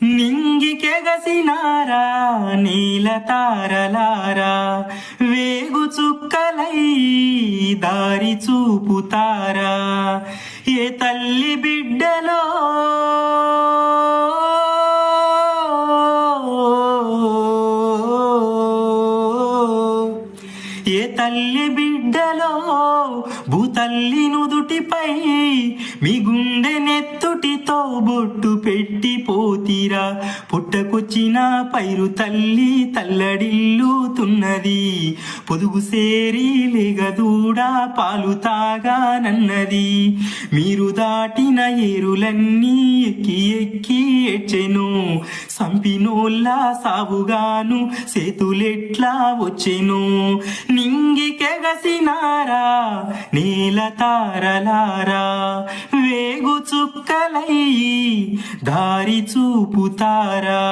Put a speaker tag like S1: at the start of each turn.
S1: నింగికెగసినారా నీల తారలారా, వేగు చుక్కలై దారి చూపుతారా, ఏ తల్లి బిడ్డలో ఏ తల్లి బిడ్డలో భూతల్లి నుదుటిపై మీ గుండె నెత్తుటితో బొట్టు పెట్టి పోతీరా, పుట్టకొచ్చిన పైరు తల్లి తల్లడిల్లుతున్నది, పొదుగు సేరి లేగదూడ పాలు తాగానన్నది, మీరు దాటిన ఏరులన్నీ ఎక్కి ఎక్కి ఏడ్చెను, సంపినోళ్ళ సావుగాను సేతులెట్లా వచ్చెను, నింగికెగసినారా నీల తారలారా, వేగు చుక్కలై దారి చూపుతారా.